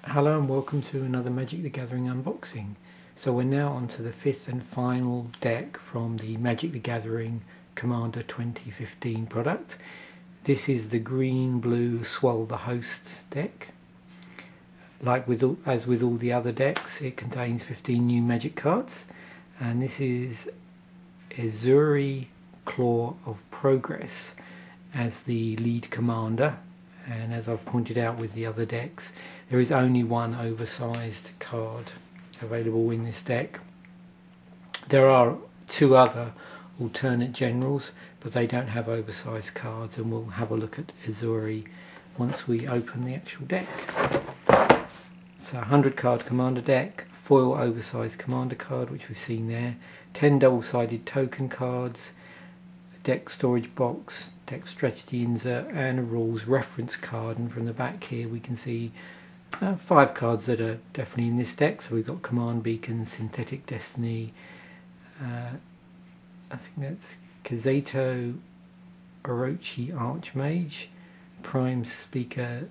Hello and welcome to another Magic the Gathering unboxing. So we're now on to the fifth and final deck from the Magic the Gathering Commander 2015 product. This is the green-blue Swell the Host deck. As with all the other decks, it contains 15 new Magic cards, and this is Azuri Claw of Progress as the lead commander. And as I've pointed out with the other decks, there is only one oversized card available in this deck. There are two other alternate generals, but they don't have oversized cards, and we'll have a look at Azuri once we open the actual deck. So 100 card commander deck, foil oversized commander card, which we've seen there, 10 double-sided token cards, a deck storage box, deck strategy insert, and a rules reference card. And from the back here we can see 5 cards that are definitely in this deck. So we've got Command Beacon, Synthetic Destiny, I think that's Kazeto Orochi Archmage, Prime Speaker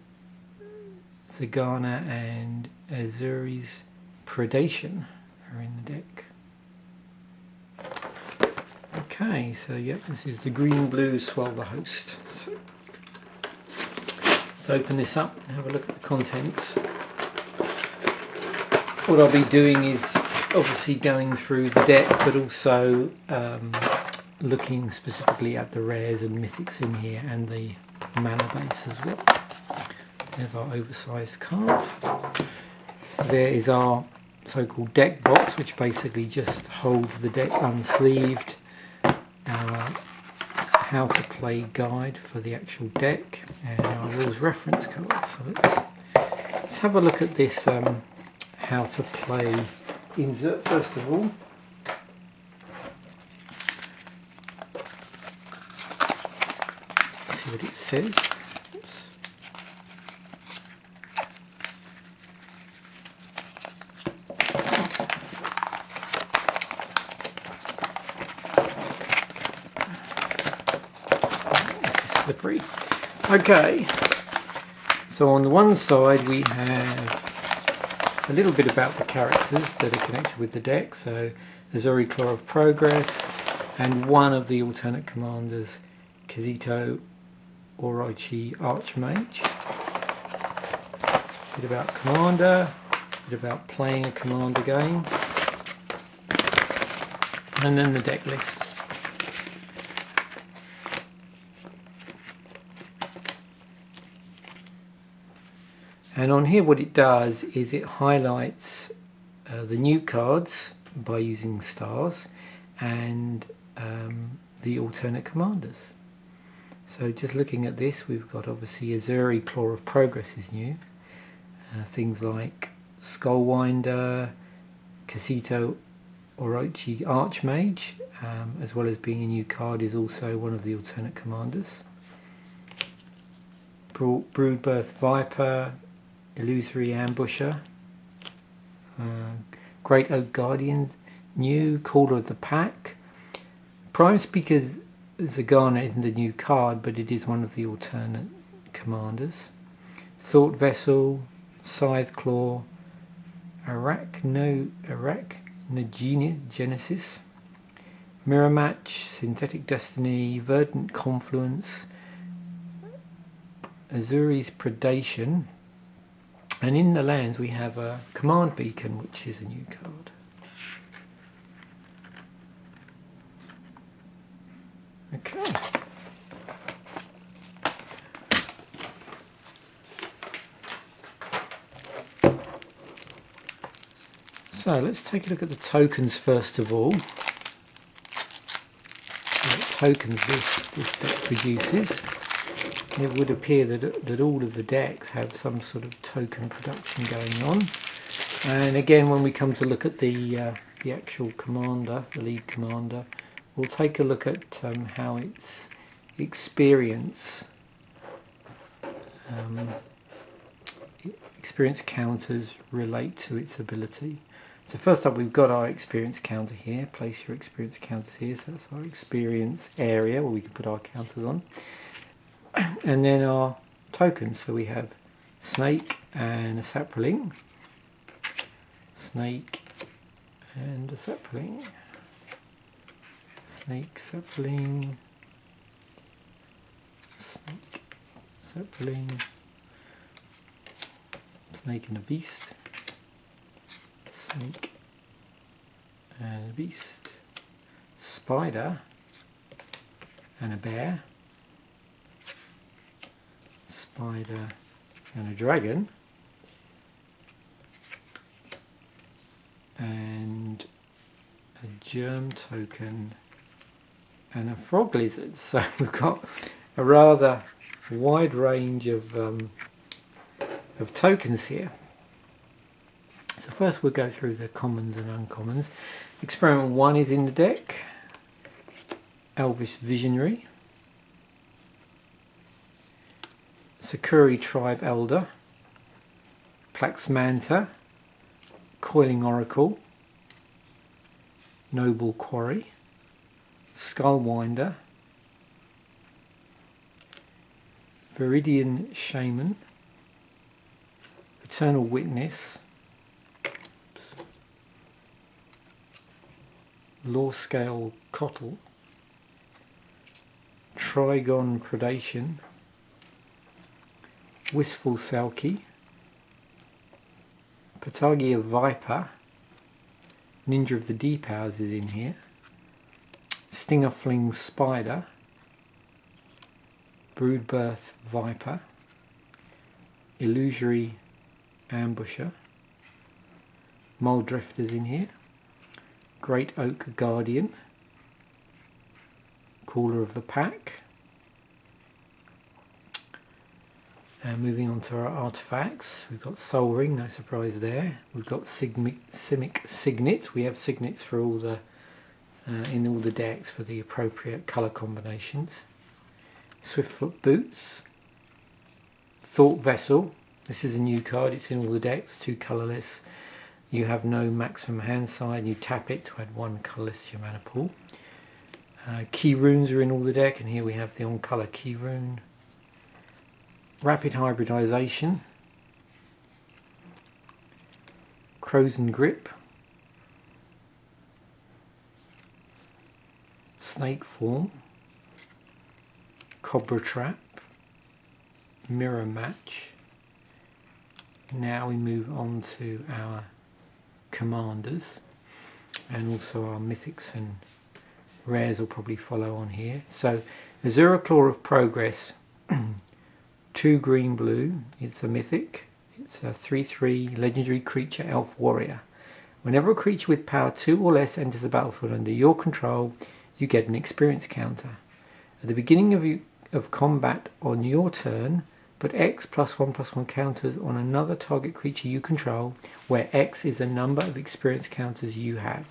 Zagana, and Azuri's Predation are in the deck. Okay, so yep, this is the green-blue Swell the Host. So let's open this up and have a look at the contents. What I'll be doing is obviously going through the deck, but also looking specifically at the rares and mythics in here and the mana base as well. There's our oversized card. There is our so-called deck box, which basically just holds the deck unsleeved. Our how to play guide for the actual deck, and our rules reference card. So let's have a look at this how to play insert first of all. See what it says. Oops. Slippery. Okay, so on the one side we have a little bit about the characters that are connected with the deck. So Azuri Claw of Progress and one of the alternate commanders, Kazeto Orochi Archmage. A bit about commander, a bit about playing a commander game, and then the deck list. And on here what it does is it highlights the new cards by using stars and the alternate commanders. So just looking at this, we've got obviously Azuri Claw of Progress is new. Things like Skullwinder, Kazeto Orochi Archmage, as well as being a new card, is also one of the alternate commanders. Broodbirth Viper, Illusory Ambusher, Great Oak Guardian, new Caller of the Pack. Prime Speaker Zagana isn't a new card, but it is one of the alternate commanders. Thought Vessel, Scythe Claw, Arachnogenesis, Mirror Match, Synthetic Destiny, Verdant Confluence, Azuri's Predation, and in the lands we have a Command Beacon, which is a new card. Okay. So let's take a look at the tokens first of all. What tokens this deck produces. It would appear that all of the decks have some sort of token production going on. And again, when we come to look at the actual commander, the lead commander, we'll take a look at how its experience counters relate to its ability. So first up, we've got our experience counter here. Place your experience counters here. So that's our experience area where we can put our counters on. And then our tokens. So we have Snake, and a sapling, snake and a sapling, snake, sapling, snake, sapling, snake and a beast, snake and a beast, spider and a bear, spider and a dragon, and a germ token and a frog lizard. So we've got a rather wide range of tokens here. So first we'll go through the commons and uncommons. Experiment 1 is in the deck. Elvish Visionary, Sakuri Tribe Elder, Plaxmanta, Coiling Oracle, Noble Quarry, Skullwinder, Viridian Shaman, Eternal Witness, Law Scale Cottle, Trigon Predation, Wistful Selkie, Patagia Viper, Ninja of the Deep Hours is in here, Stinger Fling Spider, Broodbirth Viper, Illusory Ambusher, Mole Drifters in here, Great Oak Guardian, Caller of the Pack. And moving on to our artifacts, we've got Soul Ring, no surprise there. We've got Simic Signet. We have signets for all the in all the decks for the appropriate colour combinations. Swiftfoot Boots, Thought Vessel. This is a new card. It's in all the decks. 2 colourless. You have no maximum hand side. You tap it to add 1 colourless to your mana pool. Key runes are in all the deck, and here we have the on-colour key rune. Rapid Hybridization, Crows and Grip, Snake Form, Cobra Trap, Mirror Match. Now we move on to our commanders, and also our mythics and rares will probably follow on here. So Azura Claw of Progress, 2 green blue, it's a mythic, it's a 3/3 legendary creature elf warrior. Whenever a creature with power 2 or less enters the battlefield under your control, you get an experience counter. At the beginning of combat on your turn, put X +1/+1 counters on another target creature you control, where X is the number of experience counters you have.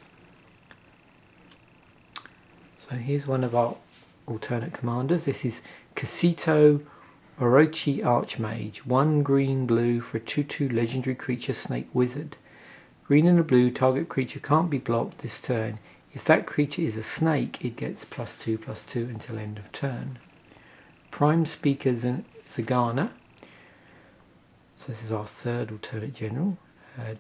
So here's one of our alternate commanders. This is Casito Orochi Archmage, 1 green blue for a 2/2 legendary creature snake wizard. Green and a blue, target creature can't be blocked this turn. If that creature is a snake, it gets +2/+2 until end of turn. Prime Speaker Zagana. So this is our third alternate general.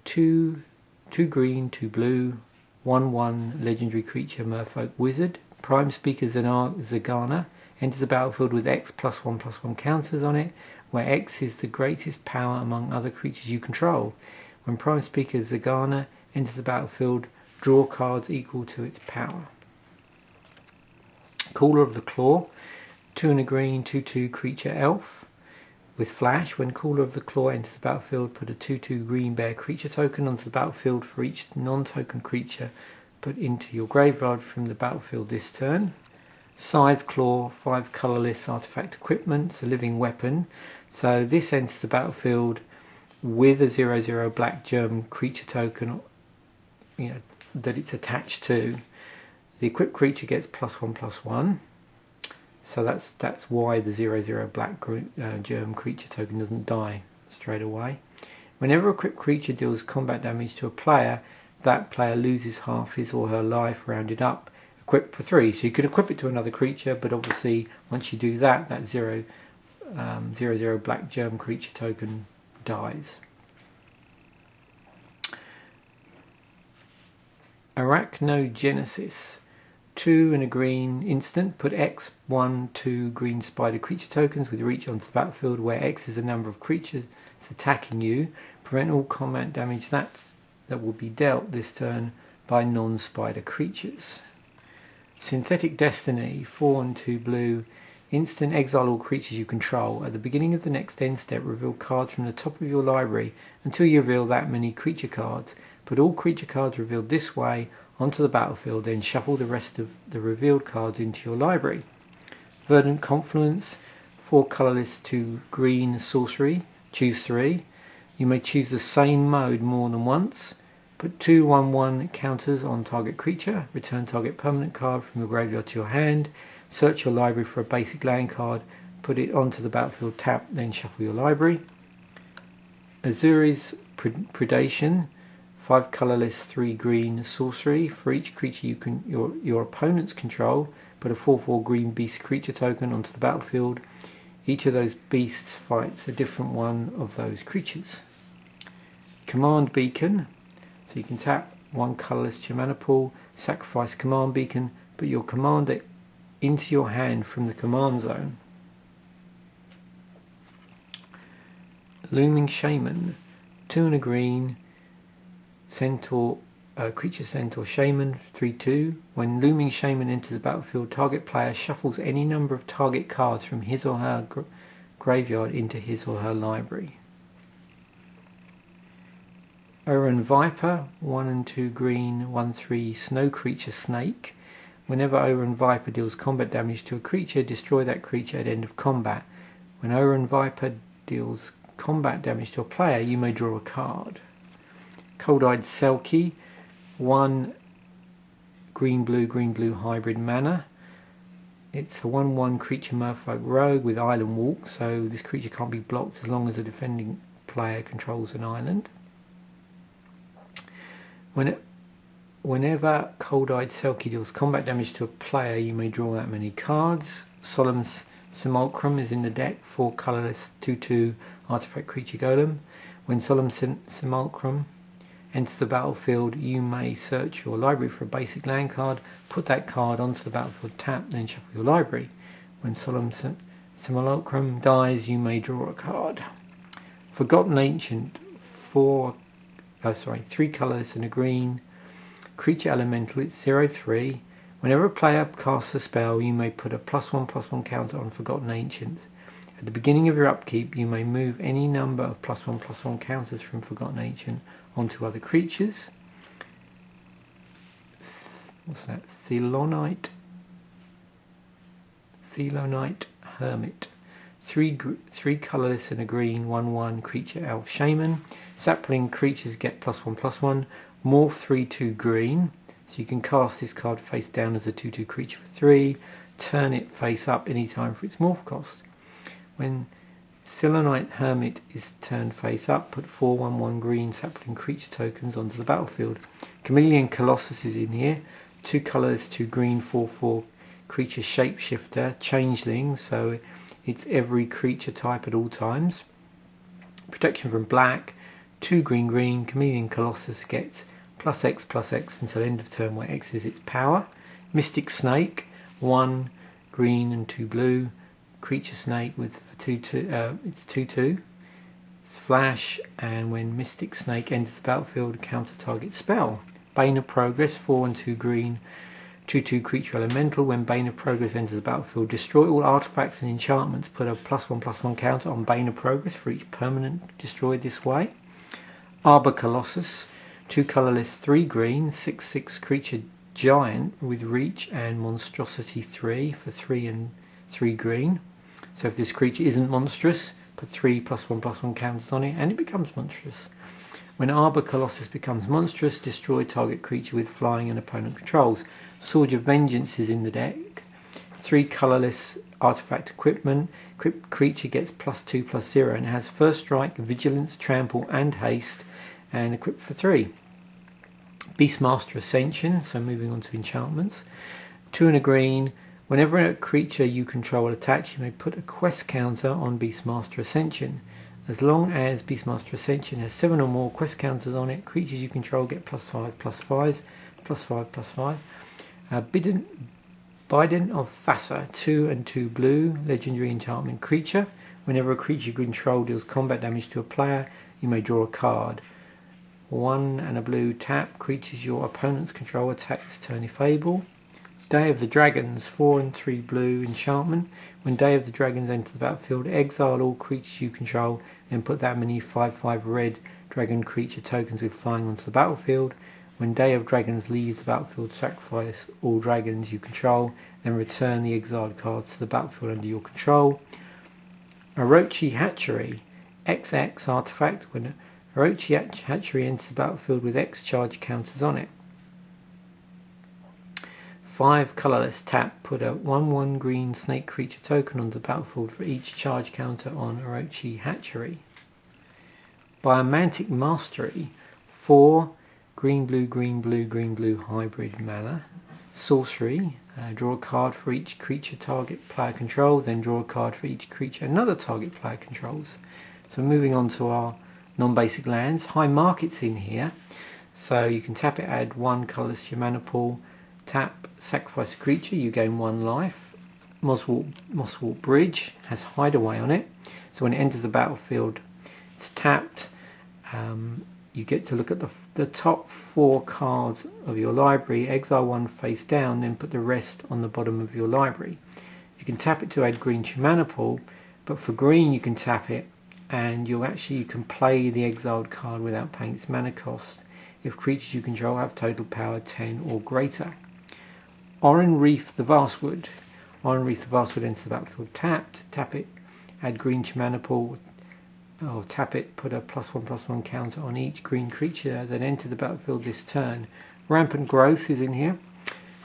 2 green, 2 blue, 1/1 legendary creature merfolk wizard. Prime Speaker Zagana enters the battlefield with X +1/+1 counters on it, where X is the greatest power among other creatures you control. When Prime Speaker Zagana enters the battlefield, draw cards equal to its power. Caller of the Claw, 2 and a green, 2/2 creature elf with flash. When Caller of the Claw enters the battlefield, put a 2/2 green bear creature token onto the battlefield for each non-token creature put into your graveyard from the battlefield this turn. Scythe Claw, 5 colourless artifact equipment, it's a living weapon. So this enters the battlefield with a 0/0 black germ creature token, that it's attached to. The equipped creature gets +1/+1. So that's why the 0/0 black germ creature token doesn't die straight away. Whenever a equipped creature deals combat damage to a player, that player loses half his or her life rounded up, equipped for 3. So you could equip it to another creature, but obviously once you do that, that 0/0 black germ creature token dies. Arachnogenesis. 2 and a green instant. Put X, 1, 2 green spider creature tokens with reach onto the battlefield, where X is the number of creatures attacking you. Prevent all combat damage that will be dealt this turn by non-spider creatures. Synthetic Destiny. 4 and 2 blue. Instant. Exile all creatures you control. At the beginning of the next end step, reveal cards from the top of your library until you reveal that many creature cards. Put all creature cards revealed this way onto the battlefield, then shuffle the rest of the revealed cards into your library. Verdant Confluence. 4 colourless, 2 green sorcery. Choose 3. You may choose the same mode more than once. Put 2 1/1 counters on target creature. Return target permanent card from your graveyard to your hand. Search your library for a basic land card. Put it onto the battlefield, tap, then shuffle your library. Azuri's Predation. 5 colourless, 3 green sorcery. For each creature your opponents control, put a 4/4 green beast creature token onto the battlefield. Each of those beasts fights a different one of those creatures. Command Beacon. So you can tap 1 colourless to your mana pool, sacrifice Command Beacon, put your commander into your hand from the command zone. Looming Shaman. 2 and a green. Centaur, creature Centaur Shaman, 3/2. When Looming Shaman enters the battlefield, target player shuffles any number of target cards from his or her graveyard into his or her library. Oran Viper. 1 and 2 green, 1/3 snow creature snake. Whenever Oran Viper deals combat damage to a creature, destroy that creature at end of combat. When Oran Viper deals combat damage to a player, you may draw a card. Cold-Eyed Selkie. 1 green blue hybrid mana. It's a 1/1 creature merfolk rogue with island walk, so this creature can't be blocked as long as a defending player controls an island. Whenever Cold-Eyed Selkie deals combat damage to a player, you may draw that many cards. Solemn Simulacrum is in the deck. 4 colourless, 2/2 artifact creature golem. When Solemn Simulacrum enters the battlefield, you may search your library for a basic land card, put that card onto the battlefield, tap, then shuffle your library. When Solemn Simulacrum dies, you may draw a card. Forgotten Ancient. 3 colours and a green. Creature Elemental. It's 0/3. Whenever a player casts a spell, you may put a +1/+1 counter on Forgotten Ancient. At the beginning of your upkeep, you may move any number of +1/+1 counters from Forgotten Ancient onto other creatures. What's that? Thelonite Hermit. 3 colourless and a green, 1/1 creature elf shaman. Sapling creatures get +1/+1. Morph 3/2 green. So you can cast this card face down as a 2/2 creature for 3. Turn it face up anytime for its morph cost. When Thelonite Hermit is turned face up, put 4 1/1 green sapling creature tokens onto the battlefield. Chameleon Colossus is in here. 2 colours, 2 green, 4/4 creature shapeshifter, changeling, so it's every creature type at all times. Protection from black. 2 green, Chameleon Colossus gets +X until end of turn, where X is its power. Mystic Snake. 1 green and 2 blue. Creature snake with it's 2/2. It's flash, and when Mystic Snake enters the battlefield, counter target spell. Bane of Progress. 4 and 2 green, 2/2 creature elemental. When Bane of Progress enters the battlefield, destroy all artifacts and enchantments. Put a +1/+1 counter on Bane of Progress for each permanent destroyed this way. Arbor Colossus. 2 colourless, 3 green, 6/6 creature giant with reach and monstrosity 3 for 3 and 3 green. So if this creature isn't monstrous, put 3 +1/+1 counters on it and it becomes monstrous. When Arbor Colossus becomes monstrous, destroy target creature with flying and opponent controls. Sword of Vengeance is in the deck. 3 colourless artifact equipment. Creature gets +2/+0 and has first strike, vigilance, trample and haste, and equipped for 3. Beastmaster Ascension, so moving on to enchantments. 2 and a green. Whenever a creature you control attacks, you may put a quest counter on Beastmaster Ascension. As long as Beastmaster Ascension has 7 or more quest counters on it, creatures you control get +5/+5s, +5/+5. Bident of Thassa, 2 and 2 blue, legendary enchantment creature. Whenever a creature you control deals combat damage to a player, you may draw a card. 1 and a blue tap, creatures your opponents control attack this turn if able. Day of the Dragons, 4 and 3 blue enchantment. When Day of the Dragons enter the battlefield, exile all creatures you control, then put that many 5/5 red dragon creature tokens with flying onto the battlefield. When Day of Dragons leaves the battlefield, sacrifice all dragons you control, then return the exiled cards to the battlefield under your control. Orochi Hatchery, XX artifact. When Orochi Hatchery enters the battlefield with X charge counters on it. 5 colourless tap, put a 1/1 green snake creature token onto the battlefield for each charge counter on Orochi Hatchery. Biomantic Mastery, 4 green blue hybrid mana. Sorcery, draw a card for each creature target player controls, then draw a card for each creature another target player controls. So moving on to our non-basic lands, High Market's in here, so you can tap it, add 1 colourless to your mana pool, tap, sacrifice a creature, you gain 1 life. Mosswalk Bridge has Hideaway on it, so when it enters the battlefield it's tapped. You get to look at the top 4 cards of your library, exile 1 face down, then put the rest on the bottom of your library. You can tap it to add green to your mana pool, but for green you can tap it and you can play the exiled card without paying its mana cost if creatures you control have total power 10 or greater. Oran Reef the Vastwood. Oran Reef the Vastwood enters the battlefield tapped. Tap it, add green to mana pool, or tap it, put a +1/+1 counter on each green creature that entered the battlefield this turn. Rampant Growth is in here.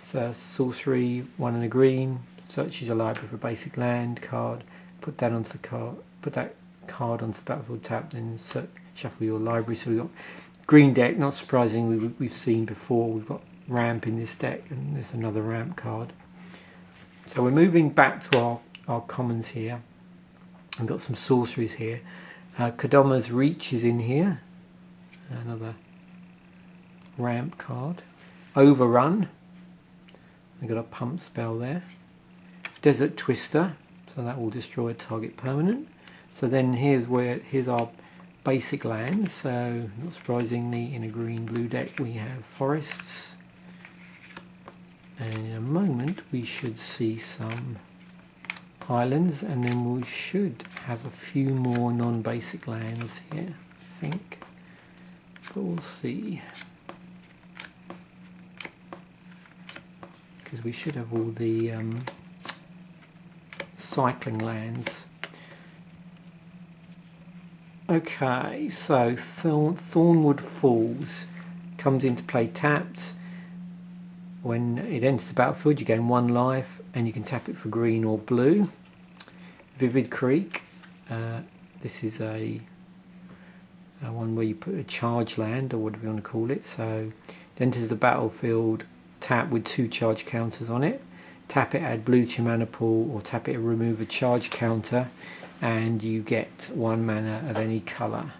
So sorcery, 1 and a green, searches your library for a basic land card, put that onto the card, put that card onto the battlefield tap, then shuffle your library. So we've got green deck, not surprising, we've seen before, we've got ramp in this deck, and there's another ramp card. So we're moving back to our commons here. We've got some sorceries here. Kodoma's Reach is in here, another ramp card. Overrun, we've got a pump spell there. Desert Twister, so that will destroy a target permanent. So then here's our basic lands. So not surprisingly, in a green-blue deck we have forests, and in a moment we should see some islands, and then we should have a few more non-basic lands here, I think, but we'll see, because we should have all the cycling lands. Okay, so Thornwood Falls comes into play tapped. When it enters the battlefield you gain 1 life, and you can tap it for green or blue. Vivid Creek, this is a one where you put a charge land, or whatever you want to call it. So it enters the battlefield tap with 2 charge counters on it. Tap it, add blue to your mana pool, or tap it, remove a charge counter, and you get 1 mana of any colour.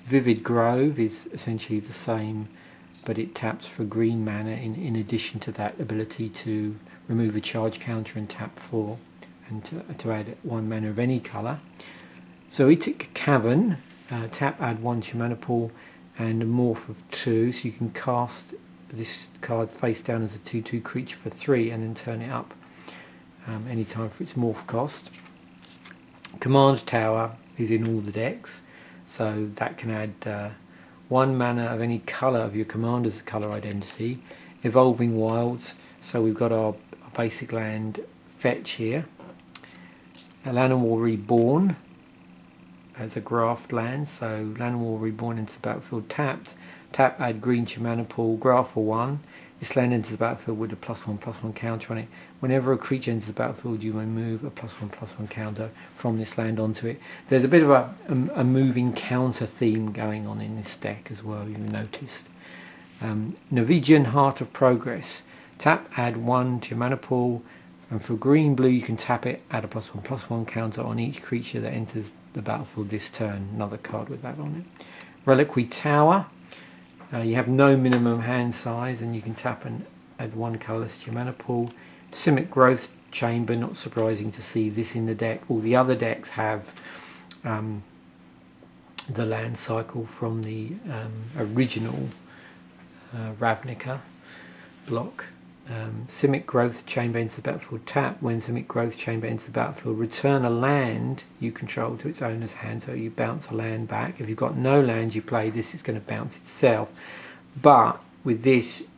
Vivid Grove is essentially the same, but it taps for green mana in addition to that ability to remove a charge counter and tap 4, and to add 1 mana of any colour. So Zoetic Cavern, tap, add 1 to your mana pool, and a morph of 2, so you can cast this card face down as a 2/2 creature for 3 and then turn it up anytime for its morph cost. Command Tower is in all the decks, so that can add 1 mana of any colour of your commander's colour identity. Evolving Wilds, so we've got our basic land fetch here. Llanowar Reborn as a graft land, so Llanowar Reborn into the battlefield tapped. Tap, add green to your mana pool, graft for 1. This land enters the battlefield with a +1/+1 counter on it. Whenever a creature enters the battlefield, you may move a +1/+1 counter from this land onto it. There's a bit of a moving counter theme going on in this deck as well, you've noticed. Norwegian Heart of Progress. Tap, add 1 to your mana pool, and for green-blue you can tap it, add a +1/+1 counter on each creature that enters the battlefield this turn, another card with that on it. Reliquary Tower. You have no minimum hand size, and you can tap and add 1 colourless to your mana pool. Simic Growth Chamber, not surprising to see this in the deck. All the other decks have the land cycle from the original Ravnica block. Simic Growth Chamber enters the battlefield, tap. When Simic Growth Chamber enters the battlefield, return a land you control to its owner's hand, so you bounce a land back. If you've got no land you play, this is going to bounce itself. But with this,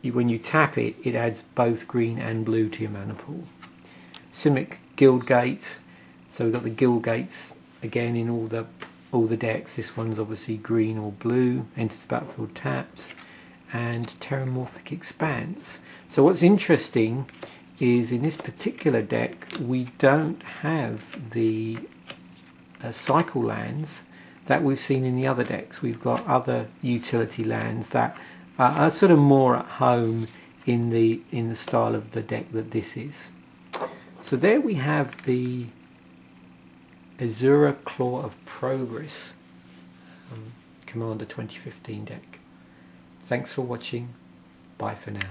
when you tap it, it adds both green and blue to your mana pool. Simic Guild Gate. So we've got the Guild Gates again in all the decks. This one's obviously green or blue. Enters the battlefield tapped. And Terramorphic Expanse. So what's interesting is in this particular deck we don't have the cycle lands that we've seen in the other decks. We've got other utility lands that are sort of more at home in the style of the deck that this is. So there we have the Azura Claw of Progress Commander 2015 deck. Thanks for watching. Bye for now.